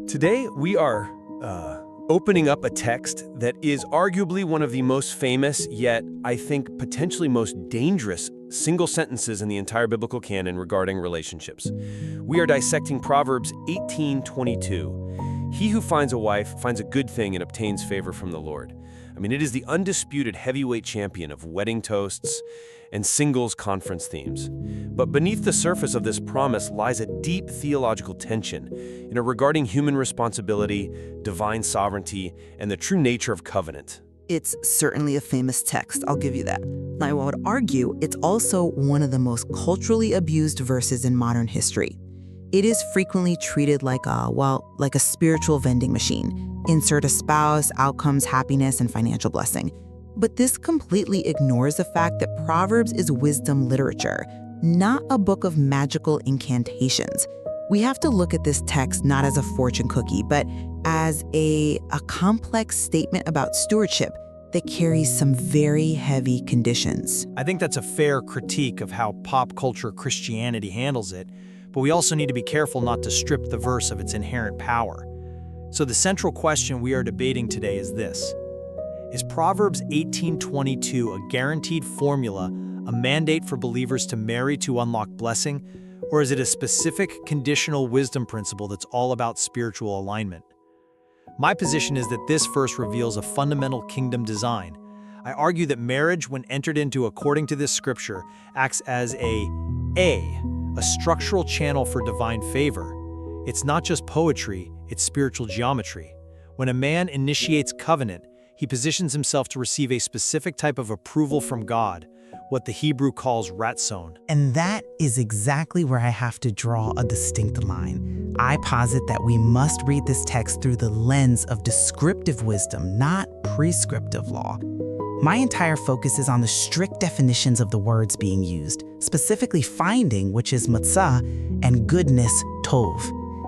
Today, we are opening up a text that is arguably one of the most famous, yet I think potentially most dangerous single sentences in the entire biblical canon regarding relationships. We are dissecting Proverbs 18:22. He who finds a wife finds a good thing and obtains favor from the Lord. I mean, it is the undisputed heavyweight champion of wedding toasts and singles conference themes. But beneath the surface of this promise lies a deep theological tension, regarding human responsibility, divine sovereignty, and the true nature of covenant. It's certainly a famous text, I'll give you that. Now, I would argue it's also one of the most culturally abused verses in modern history. It is frequently treated like a spiritual vending machine. Insert a spouse, outcomes, happiness, and financial blessing. But this completely ignores the fact that Proverbs is wisdom literature, not a book of magical incantations. We have to look at this text not as a fortune cookie, but as a complex statement about stewardship that carries some very heavy conditions. I think that's a fair critique of how pop culture Christianity handles it, but we also need to be careful not to strip the verse of its inherent power. So the central question we are debating today is this: is Proverbs 18:22 a guaranteed formula, a mandate for believers to marry to unlock blessing, or is it a specific conditional wisdom principle that's all about spiritual alignment? My position is that this verse reveals a fundamental kingdom design. I argue that marriage, when entered into according to this scripture, acts as a structural channel for divine favor. It's not just poetry, it's spiritual geometry. When a man initiates covenant, he positions himself to receive a specific type of approval from God, what the Hebrew calls ratzon. And that is exactly where I have to draw a distinct line. I posit that we must read this text through the lens of descriptive wisdom, not prescriptive law. My entire focus is on the strict definitions of the words being used, specifically finding, which is matzah, and goodness, tov.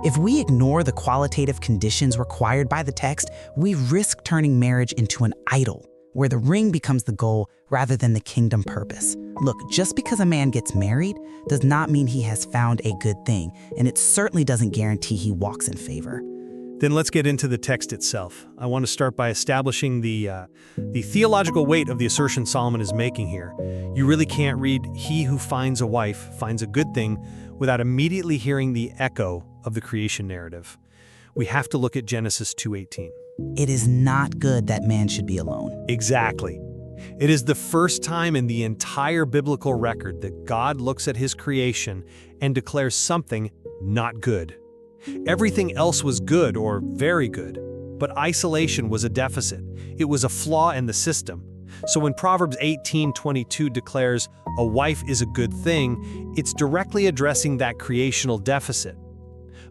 If we ignore the qualitative conditions required by the text, we risk turning marriage into an idol, where the ring becomes the goal rather than the kingdom purpose. Look, just because a man gets married does not mean he has found a good thing, and it certainly doesn't guarantee he walks in favor. Then let's get into the text itself. I want to start by establishing the theological weight of the assertion Solomon is making here. You really can't read "he who finds a wife finds a good thing" without immediately hearing the echo of the creation narrative. We have to look at Genesis 2:18. It is not good that man should be alone. Exactly. It is the first time in the entire biblical record that God looks at his creation and declares something not good. Everything else was good or very good, but isolation was a deficit. It was a flaw in the system. So when Proverbs 18:22 declares a wife is a good thing, it's directly addressing that creational deficit.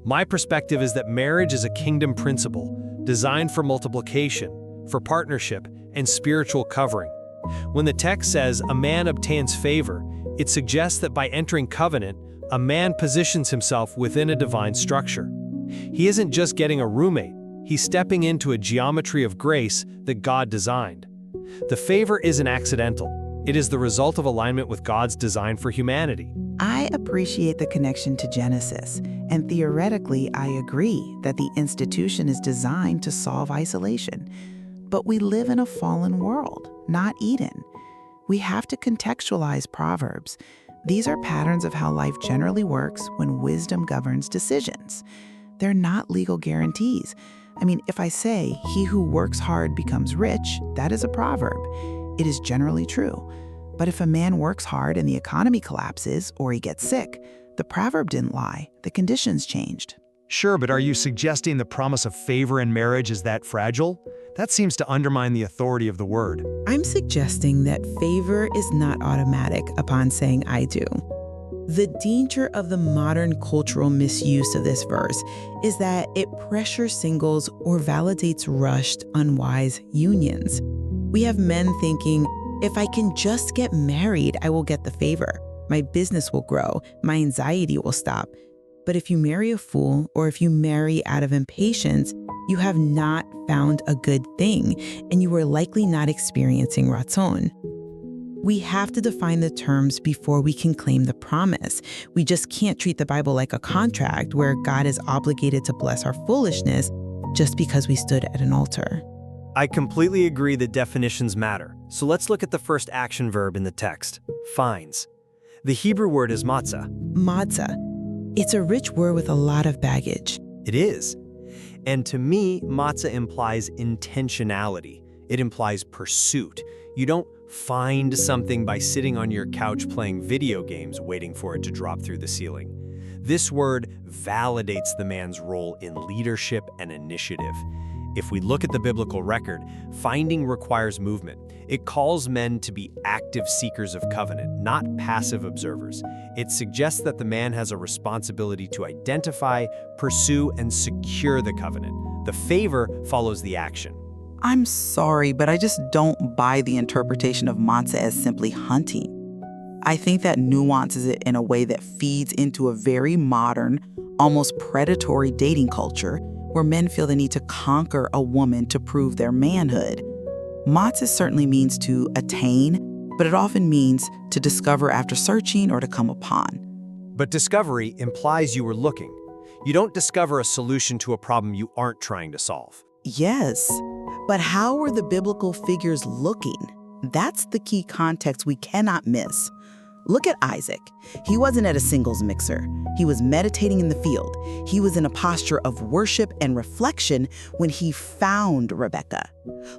My perspective is that marriage is a kingdom principle designed for multiplication, for partnership, and spiritual covering. When the text says a man obtains favor, it suggests that by entering covenant, a man positions himself within a divine structure. He isn't just getting a roommate, he's stepping into a geometry of grace that God designed. The favor isn't accidental. It is the result of alignment with God's design for humanity. I appreciate the connection to Genesis, and theoretically, I agree that the institution is designed to solve isolation. But we live in a fallen world, not Eden. We have to contextualize Proverbs. These are patterns of how life generally works when wisdom governs decisions. They're not legal guarantees. I mean, if I say, "He who works hard becomes rich," that is a proverb. It is generally true. But if a man works hard and the economy collapses or he gets sick, the proverb didn't lie. The conditions changed. Sure, but are you suggesting the promise of favor in marriage is that fragile? That seems to undermine the authority of the word. I'm suggesting that favor is not automatic upon saying "I do." The danger of the modern cultural misuse of this verse is that it pressures singles or validates rushed, unwise unions. We have men thinking, if I can just get married, I will get the favor. My business will grow. My anxiety will stop. But if you marry a fool, or if you marry out of impatience, you have not found a good thing, and you are likely not experiencing ratzon. We have to define the terms before we can claim the promise. We just can't treat the Bible like a contract where God is obligated to bless our foolishness just because we stood at an altar. I completely agree that definitions matter. So let's look at the first action verb in the text, finds. The Hebrew word is matzah. Matzah. It's a rich word with a lot of baggage. It is. And to me, matzah implies intentionality. It implies pursuit. You don't find something by sitting on your couch playing video games waiting for it to drop through the ceiling. This word validates the man's role in leadership and initiative. If we look at the biblical record, finding requires movement. It calls men to be active seekers of covenant, not passive observers. It suggests that the man has a responsibility to identify, pursue, and secure the covenant. The favor follows the action. I'm sorry, but I just don't buy the interpretation of matzah as simply hunting. I think that nuances it in a way that feeds into a very modern, almost predatory dating culture where men feel the need to conquer a woman to prove their manhood. Matzah certainly means to attain, but it often means to discover after searching or to come upon. But discovery implies you were looking. You don't discover a solution to a problem you aren't trying to solve. Yes, but how were the biblical figures looking? That's the key context we cannot miss. Look at Isaac. He wasn't at a singles mixer. He was meditating in the field. He was in a posture of worship and reflection when he found Rebekah.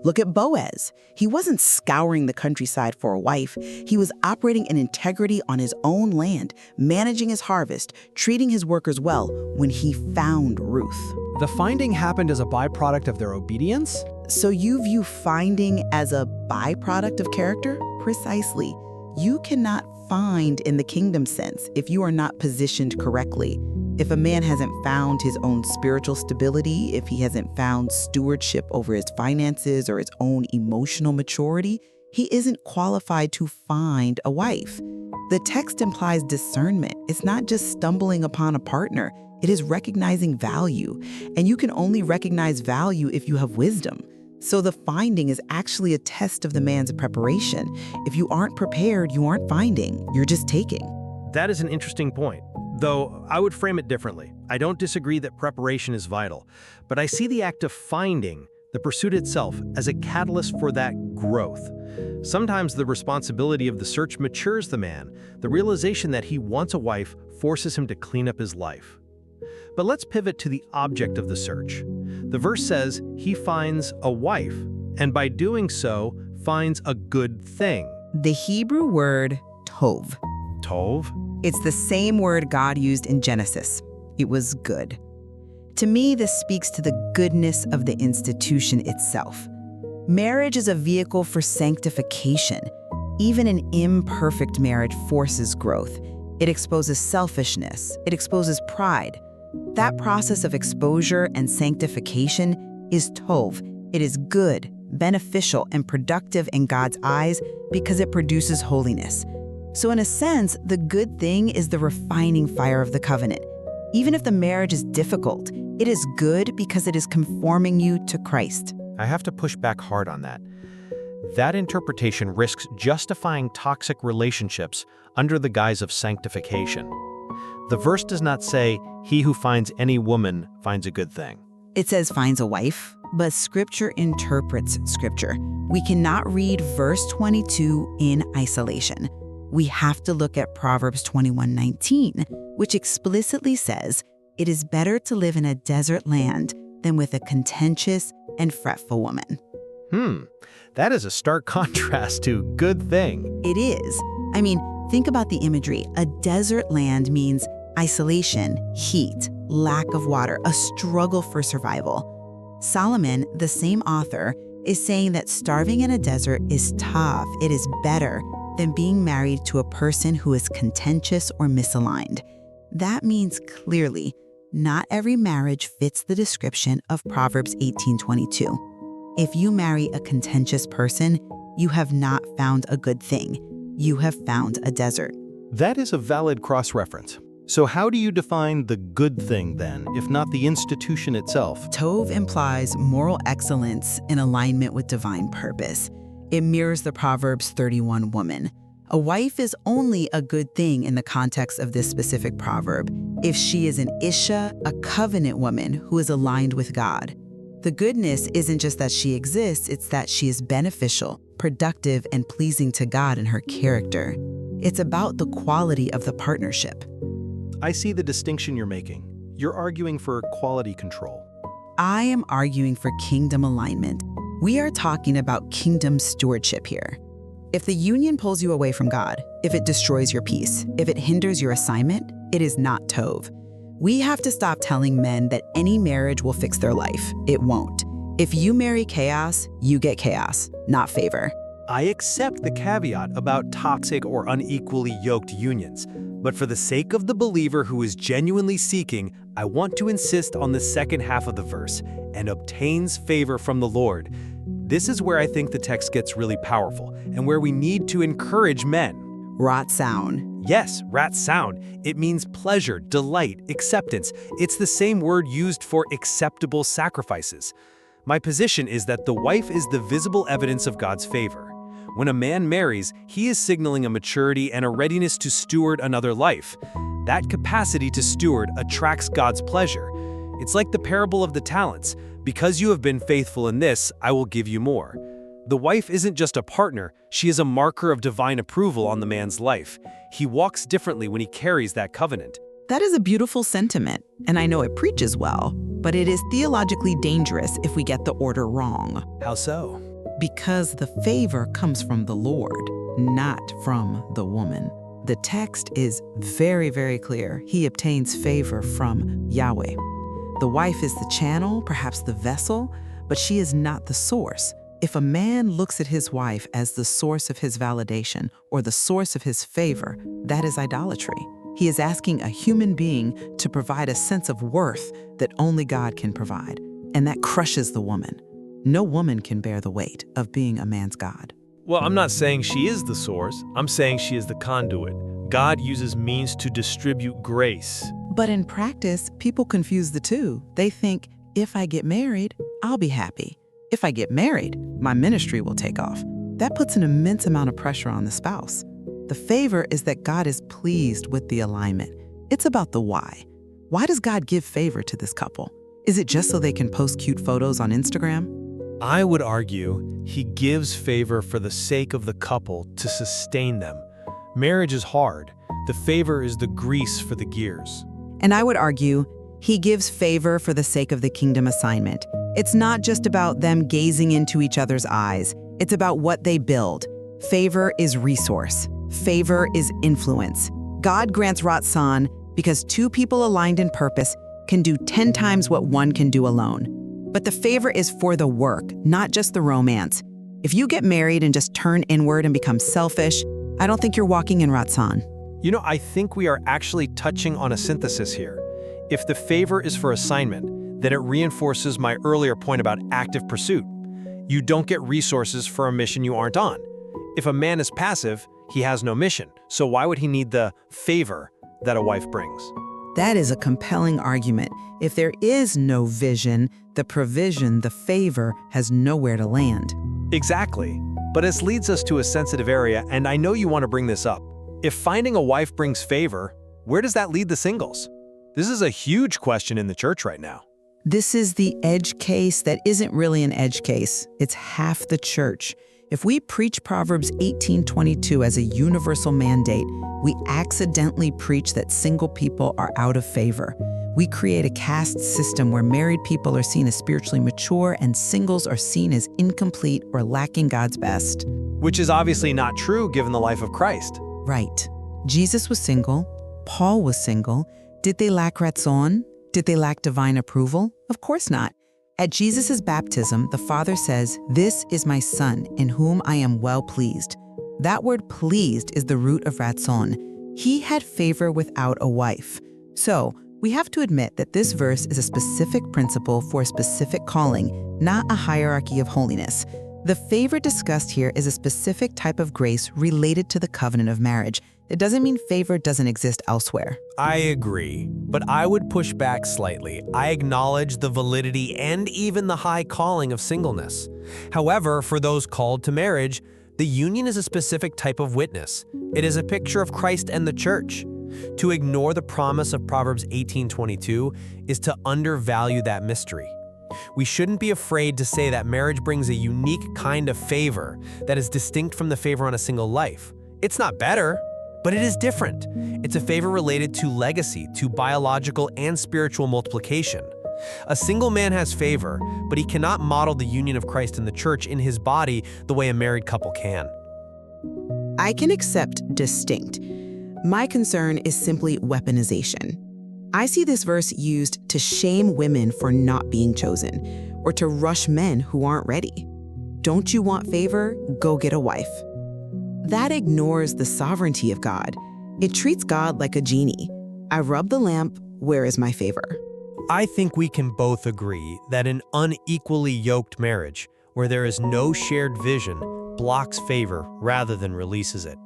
Look at Boaz. He wasn't scouring the countryside for a wife. He was operating in integrity on his own land, managing his harvest, treating his workers well when he found Ruth. The finding happened as a byproduct of their obedience? So you view finding as a byproduct of character? Precisely. You cannot find in the kingdom sense if you are not positioned correctly. If a man hasn't found his own spiritual stability, if he hasn't found stewardship over his finances or his own emotional maturity, he isn't qualified to find a wife. The text implies discernment. It's not just stumbling upon a partner. It is recognizing value. And you can only recognize value if you have wisdom. So the finding is actually a test of the man's preparation. If you aren't prepared, you aren't finding, you're just taking. That is an interesting point, though I would frame it differently. I don't disagree that preparation is vital, but I see the act of finding, the pursuit itself, as a catalyst for that growth. Sometimes the responsibility of the search matures the man. The realization that he wants a wife forces him to clean up his life. But let's pivot to the object of the search. The verse says he finds a wife, and by doing so, finds a good thing. The Hebrew word tov. Tov? It's the same word God used in Genesis. It was good. To me, this speaks to the goodness of the institution itself. Marriage is a vehicle for sanctification. Even an imperfect marriage forces growth. It exposes selfishness. It exposes pride. That process of exposure and sanctification is tov. It is good, beneficial, and productive in God's eyes because it produces holiness. So in a sense, the good thing is the refining fire of the covenant. Even if the marriage is difficult, it is good because it is conforming you to Christ. I have to push back hard on that. That interpretation risks justifying toxic relationships under the guise of sanctification. The verse does not say, "He who finds any woman finds a good thing." It says finds a wife, but Scripture interprets Scripture. We cannot read verse 22 in isolation. We have to look at Proverbs 21:19, which explicitly says, "It is better to live in a desert land than with a contentious and fretful woman." That is a stark contrast to good thing. It is. I mean, think about the imagery. A desert land means isolation, heat, lack of water, a struggle for survival. Solomon, the same author, is saying that starving in a desert is tough. It is better than being married to a person who is contentious or misaligned. That means clearly, not every marriage fits the description of Proverbs 18:22. If you marry a contentious person, you have not found a good thing. You have found a desert. That is a valid cross-reference. So how do you define the good thing then, if not the institution itself? Tov implies moral excellence in alignment with divine purpose. It mirrors the Proverbs 31 woman. A wife is only a good thing in the context of this specific proverb if she is an Isha, a covenant woman who is aligned with God. The goodness isn't just that she exists, it's that she is beneficial, productive, and pleasing to God in her character. It's about the quality of the partnership. I see the distinction you're making. You're arguing for quality control. I am arguing for kingdom alignment. We are talking about kingdom stewardship here. If the union pulls you away from God, if it destroys your peace, if it hinders your assignment, it is not Tov. We have to stop telling men that any marriage will fix their life. It won't. If you marry chaos, you get chaos, not favor. I accept the caveat about toxic or unequally yoked unions, but for the sake of the believer who is genuinely seeking, I want to insist on the second half of the verse, and obtains favor from the Lord. This is where I think the text gets really powerful, and where we need to encourage men. Ratzaun. Yes, ratzaun. It means pleasure, delight, acceptance. It's the same word used for acceptable sacrifices. My position is that the wife is the visible evidence of God's favor. When a man marries, he is signaling a maturity and a readiness to steward another life. That capacity to steward attracts God's pleasure. It's like the parable of the talents. Because you have been faithful in this, I will give you more. The wife isn't just a partner, she is a marker of divine approval on the man's life. He walks differently when he carries that covenant. That is a beautiful sentiment, and I know it preaches well, but it is theologically dangerous if we get the order wrong. How so? Because the favor comes from the Lord, not from the woman. The text is very, very clear. He obtains favor from Yahweh. The wife is the channel, perhaps the vessel, but she is not the source. If a man looks at his wife as the source of his validation or the source of his favor, that is idolatry. He is asking a human being to provide a sense of worth that only God can provide, and that crushes the woman. No woman can bear the weight of being a man's God. Well, I'm not saying she is the source. I'm saying she is the conduit. God uses means to distribute grace. But in practice, people confuse the two. They think, if I get married, I'll be happy. If I get married, my ministry will take off. That puts an immense amount of pressure on the spouse. The favor is that God is pleased with the alignment. It's about the why. Why does God give favor to this couple? Is it just so they can post cute photos on Instagram? I would argue he gives favor for the sake of the couple to sustain them. Marriage is hard. The favor is the grease for the gears. And I would argue he gives favor for the sake of the kingdom assignment. It's not just about them gazing into each other's eyes. It's about what they build. Favor is resource. Favor is influence. God grants Ratzon because two people aligned in purpose can do 10 times what one can do alone. But the favor is for the work, not just the romance. If you get married and just turn inward and become selfish, I don't think you're walking in Ratzon. You know, I think we are actually touching on a synthesis here. If the favor is for assignment, then it reinforces my earlier point about active pursuit. You don't get resources for a mission you aren't on. If a man is passive, he has no mission. So why would he need the favor that a wife brings? That is a compelling argument. If there is no vision, the provision, the favor, has nowhere to land. Exactly. But this leads us to a sensitive area, and I know you want to bring this up. If finding a wife brings favor, where does that lead the singles? This is a huge question in the church right now. This is the edge case that isn't really an edge case. It's half the church. If we preach Proverbs 18:22 as a universal mandate, we accidentally preach that single people are out of favor. We create a caste system where married people are seen as spiritually mature and singles are seen as incomplete or lacking God's best. Which is obviously not true given the life of Christ. Right. Jesus was single. Paul was single. Did they lack ratzon? Did they lack divine approval? Of course not. At Jesus' baptism, the Father says, "This is my Son, in whom I am well pleased." That word pleased is the root of ratzon. He had favor without a wife. So, we have to admit that this verse is a specific principle for a specific calling, not a hierarchy of holiness. The favor discussed here is a specific type of grace related to the covenant of marriage It doesn't mean favor doesn't exist elsewhere. I agree, but I would push back slightly. I acknowledge the validity and even the high calling of singleness. However, for those called to marriage, the union is a specific type of witness. It is a picture of Christ and the church. To ignore the promise of Proverbs 18:22 is to undervalue that mystery. We shouldn't be afraid to say that marriage brings a unique kind of favor that is distinct from the favor on a single life. It's not better, but it is different. It's a favor related to legacy, to biological and spiritual multiplication. A single man has favor, but he cannot model the union of Christ and the church in his body the way a married couple can. I can accept distinct. My concern is simply weaponization. I see this verse used to shame women for not being chosen, or to rush men who aren't ready. Don't you want favor? Go get a wife. That ignores the sovereignty of God. It treats God like a genie. I rub the lamp, where is my favor? I think we can both agree that an unequally yoked marriage, where there is no shared vision, blocks favor rather than releases it.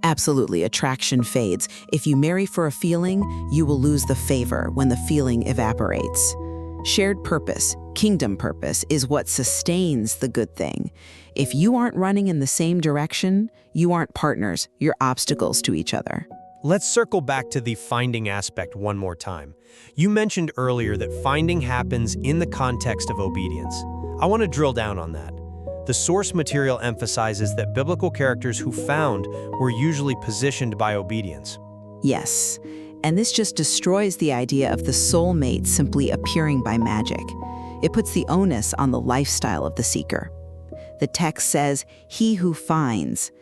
Absolutely, attraction fades. If you marry for a feeling, you will lose the favor when the feeling evaporates. Shared purpose, kingdom purpose, is what sustains the good thing. If you aren't running in the same direction, you aren't partners, you're obstacles to each other. Let's circle back to the finding aspect one more time. You mentioned earlier that finding happens in the context of obedience. I want to drill down on that. The source material emphasizes that biblical characters who found were usually positioned by obedience. Yes, and this just destroys the idea of the soulmate simply appearing by magic. It puts the onus on the lifestyle of the seeker. The text says, "He who finds."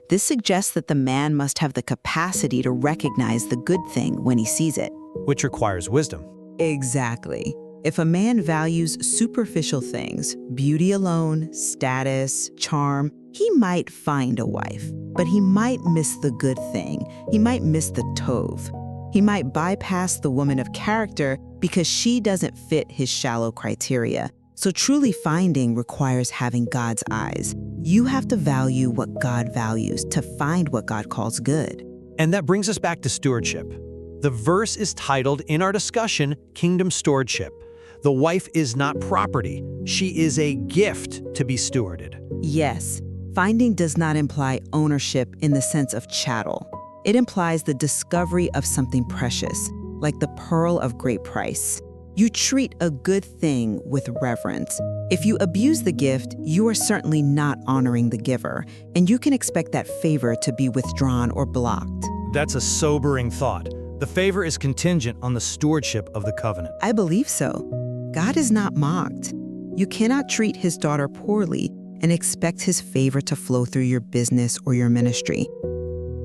This suggests that the man must have the capacity to recognize the good thing when he sees it. Which requires wisdom. Exactly. If a man values superficial things, beauty alone, status, charm, he might find a wife, but he might miss the good thing. He might miss the tov. He might bypass the woman of character because she doesn't fit his shallow criteria. So truly finding requires having God's eyes. You have to value what God values to find what God calls good. And that brings us back to stewardship. The verse is titled in our discussion, Kingdom Stewardship. The wife is not property. She is a gift to be stewarded. Yes, finding does not imply ownership in the sense of chattel. It implies the discovery of something precious, like the pearl of great price. You treat a good thing with reverence. If you abuse the gift, you are certainly not honoring the giver, and you can expect that favor to be withdrawn or blocked. That's a sobering thought. The favor is contingent on the stewardship of the covenant. I believe so. God is not mocked. You cannot treat his daughter poorly and expect his favor to flow through your business or your ministry.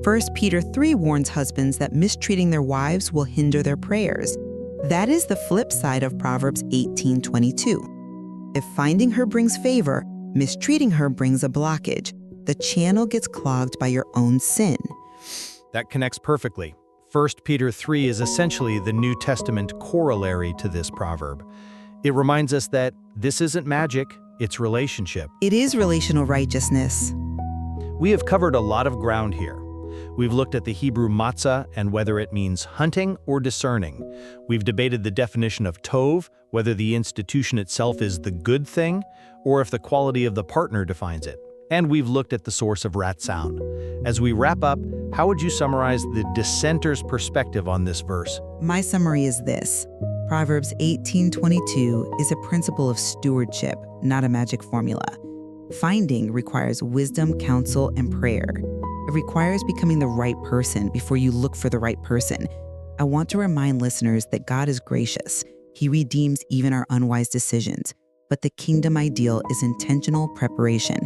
1 Peter 3 warns husbands that mistreating their wives will hinder their prayers. That is the flip side of Proverbs 18:22. If finding her brings favor, mistreating her brings a blockage. The channel gets clogged by your own sin. That connects perfectly. 1 Peter 3 is essentially the New Testament corollary to this proverb. It reminds us that this isn't magic, it's relationship. It is relational righteousness. We have covered a lot of ground here. We've looked at the Hebrew matzah and whether it means hunting or discerning. We've debated the definition of tov, whether the institution itself is the good thing, or if the quality of the partner defines it. And we've looked at the source of ratzon. As we wrap up, how would you summarize the dissenter's perspective on this verse? My summary is this. Proverbs 18:22 is a principle of stewardship, not a magic formula. Finding requires wisdom, counsel, and prayer. It requires becoming the right person before you look for the right person. I want to remind listeners that God is gracious. He redeems even our unwise decisions. But the kingdom ideal is intentional preparation.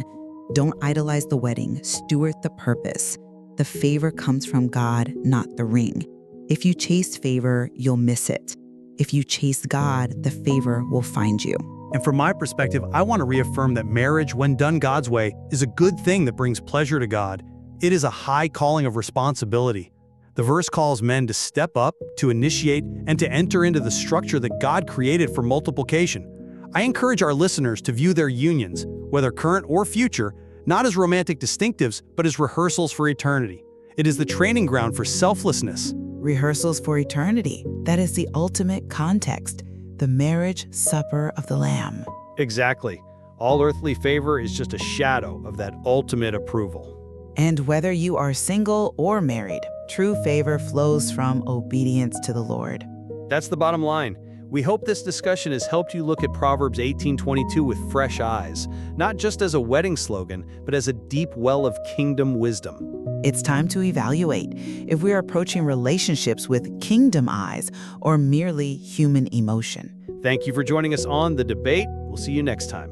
Don't idolize the wedding, steward the purpose. The favor comes from God, not the ring. If you chase favor, you'll miss it. If you chase God, the favor will find you. And from my perspective, I want to reaffirm that marriage, when done God's way, is a good thing that brings pleasure to God. It is a high calling of responsibility. The verse calls men to step up, to initiate, and to enter into the structure that God created for multiplication. I encourage our listeners to view their unions, whether current or future, not as romantic distinctives, but as rehearsals for eternity. It is the training ground for selflessness. Rehearsals for eternity. That is the ultimate context, the marriage supper of the Lamb. Exactly. All earthly favor is just a shadow of that ultimate approval. And whether you are single or married, true favor flows from obedience to the Lord. That's the bottom line. We hope this discussion has helped you look at Proverbs 18:22 with fresh eyes, not just as a wedding slogan, but as a deep well of kingdom wisdom. It's time to evaluate if we are approaching relationships with kingdom eyes or merely human emotion. Thank you for joining us on The Debate. We'll see you next time.